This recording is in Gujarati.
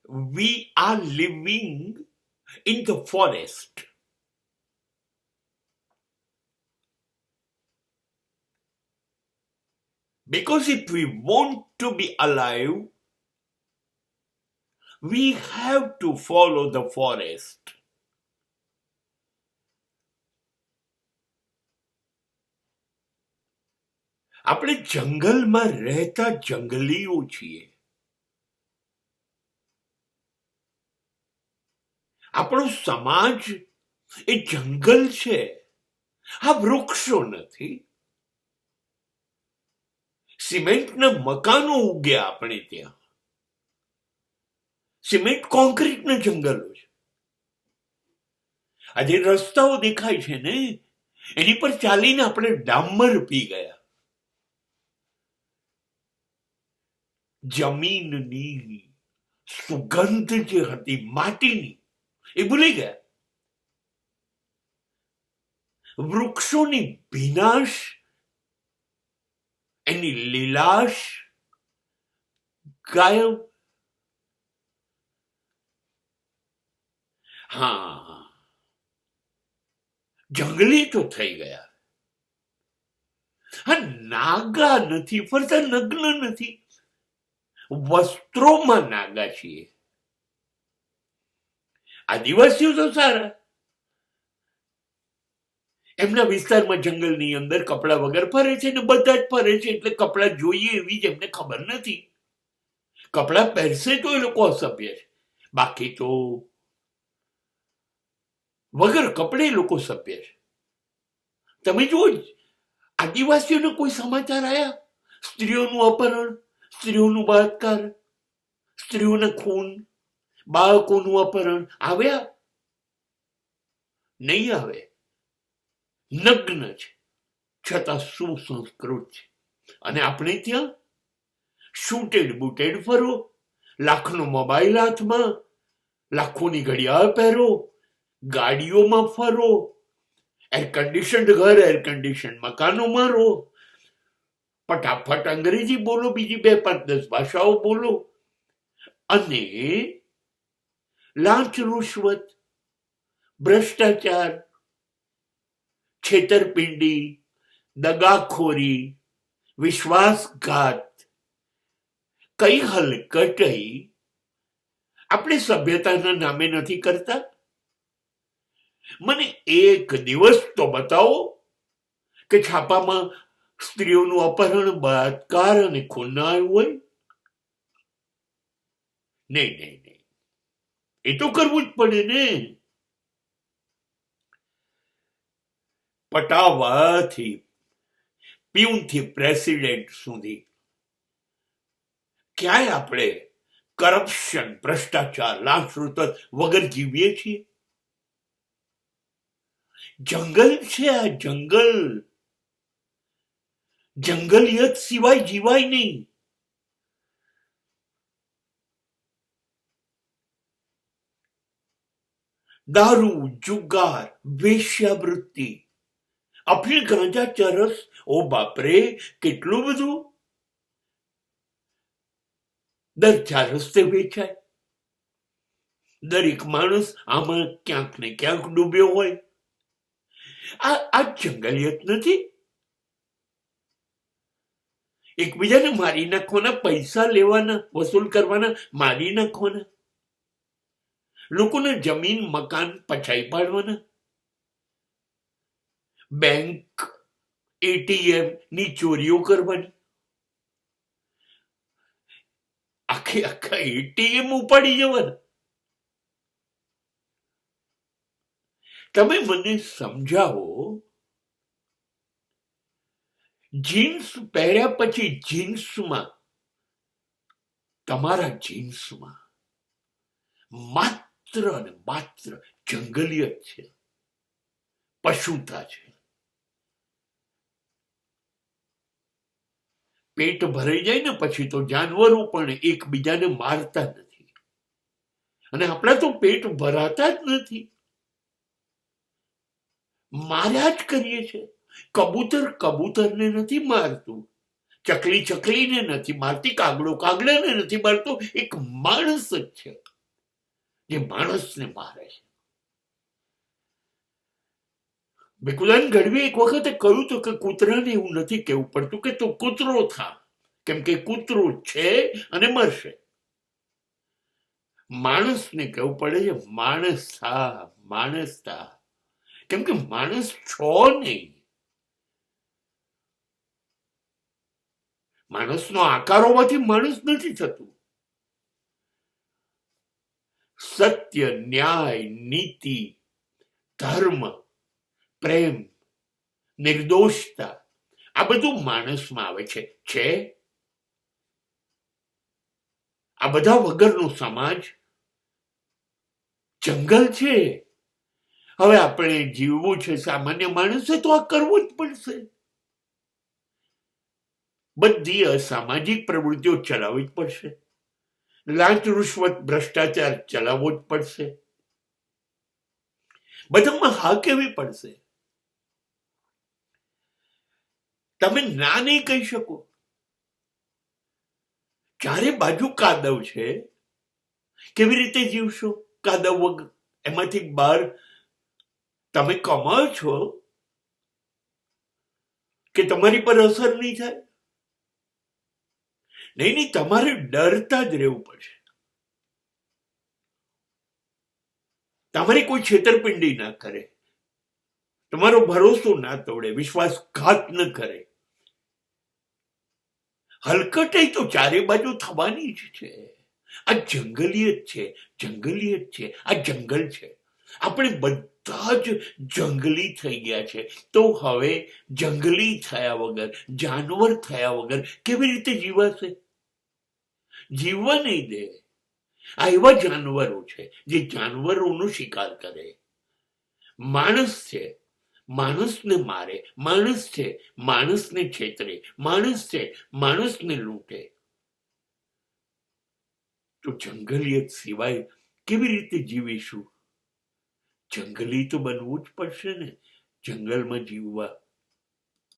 we are living in the forest. Because if we want to be alive, we have to follow the forest. આપણે જંગલમાં રહેતા જંગલીઓ છીએ. આપણો સમાજ એ જંગલ છે, આ વૃક્ષો નથી. સિમેન્ટના મકાનો ઉગ્યા આપણે ત્યાં. સિમેન્ટ કોન્ક્રીટના જંગલો છે. આજે રસ્તાઓ દેખાય છે ને, એની પર ચાલીને આપણે ડામર પી ગયા. જમીનની સુગંધ જે હતી માટીની, એ ભૂલી ગયા. વૃક્ષોની ભીનાશ, એની લીલાશ ગાયબ. હા, જંગલી તો થઈ ગયા. હા, નાગા નથી ફરતા, નગ્ન નથી, વસ્ત્રોમાં નાગા છીએ. આદિવાસીઓ તો સારા, એમના વિસ્તારમાં જંગલની અંદર કપડા વગર ફરે છે ને બધા જ ફરે છે, એટલે કપડા જોઈએ એવી જ એમને ખબર નથી. કપડા પહેરશે તો એ લોકો અસભ્ય છે, બાકી તો વગર કપડે લોકો સભ્ય છે. તમે જુઓ, આદિવાસીઓને કોઈ સમાચાર આયા? સ્ત્રીઓનું અપહરણ, સ્ત્રીઓનું બળાત્કાર, સ્ત્રીઓના ખૂન, બાળકોનું અપહરણ આવ્યા? નહીં આવે. નગ્ન છે છતાં સુસંસ્કૃત છે. અને આપણે ત્યાં શૂટેડ બૂટેડ ફરો, લાખનો મોબાઈલ હાથમાં, લાખોની ઘડિયાળ પહેરો, ગાડીઓમાં ફરો, એર કન્ડિશન્ડ ઘર, એર કન્ડિશન મકાનોમાં રહો, ફટાફટ અંગ્રેજી બોલો, બીજી 2, 5, 10 ભાષાઓ બોલો, અને લાંચ રૂશ્વત, ભ્રષ્ટાચાર, છેતરપિંડી, દગાખોરી, વિશ્વાસઘાત, કઈ હલકટઈ આપણે સભ્યતાના નામે નથી કરતા? મને એક દિવસ તો બતાવો કે છાપામાં સ્ત્રીઓનું અપહરણ, બળાત્કાર અને ખૂન ના આવ્યું હોય. નહીં નહીં નહીં, એ તો કરવું જ પડે ને. પટાવાથી પ્યુનથી પ્રેસિડેન્ટ સુધી ક્યાંય આપણે કરપ્શન, ભ્રષ્ટાચાર, લાંચ રૂશ્વત વગર જીવીએ છીએ? જંગલ છે આ જંગલ. જંગલિયત સિવાય જીવાય નહીં. દારૂ, જુગાર, વેશ્યાવૃત્તિ, અફીણ, ગાંજા, ચરસ, ઓ બાપરે કેટલું બધું દર 4 રસ્તે વેચાય. દરેક માણસ આમાં ક્યાંક ને ક્યાંક ડૂબ્યો હોય. આ જંગલિયત નથી? એકબીજાને મારી નાખવાના, પૈસા લેવાના, વસૂલ કરવાના, મારી નાખવાના, લોકોને જમીન મકાન પચાઈ પાડવાના, બેંક, એટીએમ ની ચોરીઓ કરવાની, આખા એટીએમ ઉપાડી જવાના. તમે મને સમજાવો, જીન્સ પહેર્યા પછી જીન્સમાં, તમારા જીન્સમાં માત્ર અને માત્ર જંગલિયત છે, પશુતા છે. પેટ ભરાઈ જાય ને પછી તો જાનવરો પણ એકબીજાને મારતા નથી, અને આપણા તો પેટ ભરાતા જ નથી, માર્યા જ કરીએ છે. કબૂતર કબૂતરને નથી મારતું, ચકલી ચકલીને નથી મારતી, કાગડો કાગડાને નથી મારતો, એક માણસ જ છે. જે માણસને મારે છે. ભીખુદાન ગઢવીએ એક વખતે કહ્યું હતું કે કૂતરાને એવું નથી કહેવું પડતું કે તું કૂતરો થા, કેમ કે કૂતરો છે અને મરશે. માણસને કહેવું પડે છે માણસ થા, માણસ થા, કેમ કે માણસ છો નહીં. માણસનો આકાર હોવાથી માણસ નથી થતું. સત્ય, ન્યાય, નીતિ, ધર્મ, પ્રેમ, નિર્દોષતા, આ બધું માણસમાં આવે છે. આ બધા વગરનો સમાજ જંગલ છે. હવે આપણે જીવવું છે સામાન્ય માણસે તો આ કરવું જ પડશે. બધી અસામાજિક પ્રવૃત્તિઓ ચલાવવી જ પડશે. લાંચ રૂશ્વત ભ્રષ્ટાચાર ચલાવવો જ પડશે. બધામાં હા કહેવી પડશે. તમે ના નહીં કહી શકો. ચારે બાજુ કાદવ છે, કેવી રીતે જીવશો કાદવ વગર? એમાંથી બહાર તમે કમાઓ છો કે તમારી પર અસર નહીં થાય? નહીં, તમારે ડરતા જ રહેવું પડશે. તમારી કોઈ છેતરપિંડી ના કરે, તમારો ભરોસો ના તોડે, વિશ્વાસઘાત ન કરે. હલકટાઈ તો ચારે બાજુ થવાની જ છે. આ જંગલિયત છે, જંગલિયત છે, આ જંગલ છે. આપણે બધા જ જંગલી થઈ ગયા છે. તો હવે જંગલી થયા વગર, જાનવર થયા વગર કેવી રીતે જીવાશે? જીવવા નહીં દે. આ એવા જાનવરો છે જે જાનવરોનો શિકાર કરે. માણસ છે, માણસને મારે. માણસ છે, માણસને છેતરે. માણસ છે, માણસને લૂંટે. તો જંગલિયત સિવાય કેવી રીતે જીવીશું? જંગલી તો બનવું જ પડશે ને જંગલમાં જીવવા.